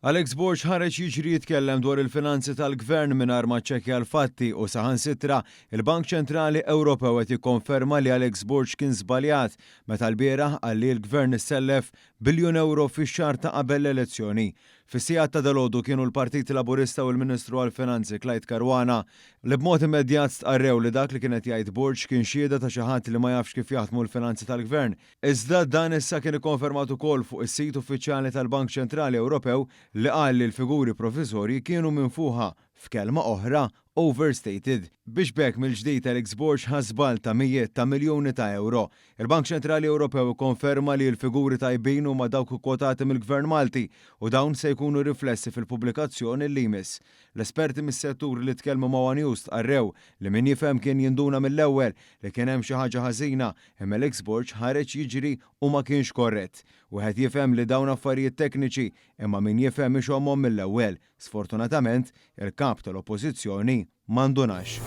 Alex Borg ħareġ jiġri jitkellem dwar il-finanzi tal-gvern mingħajr ma ċċekkja l-fatti u saħansitra il-Bank Ċentrali Ewropew qed jikkonferma li Alex Borg kien żbaljat meta l-bieraħ qal li l-gvern issellef biljun euro fix-xahar ta' qabel l-elezzjoni. Fis-sigħat ta' dalgħodu kienu l-Partit Laburista u l-Ministru għall-Finanzi Clyde Caruana li b'mod immedjat stqarrew li dak li kienet jgħid Borg kien xhieda ta' xi ħadd li ma jafx kif jaħdmu l-finanzi tal-gvern. Iżda dan issa kien ikkonfermat ukoll fuq is-sit uffiċjali tal-Bank Ċentrali Ewropew li qal li l-figuri provviżorji kienu minfuħa f'kelma oħra overstated. Biex bekk mill-ġdid Alex Borg ħasbal ta' mijiet ta' miljuni ta' euro. Il-Bank Ċentrali Ewropew konferma li l-figuri tajbin huma dawk kwotati mill-Gvern Malti u dawn se jkunu riflessi fil-pubblikazzjoni li jmiss. L-esperti mis-settur li tkellmu ma' News tqarrew li min jifhem kien jinduna mill-ewwel li kien hemm xi ħaġa ħażina imma Alex Borg ħareġ jiġri u ma kienx korrett. Wieħed jifhem li dawn affarijiet tekniċi imma min jifhem ixommhom mill-ewwel. Sfortunatament, il-kap tal-Oppożizzjoni m'għandunax.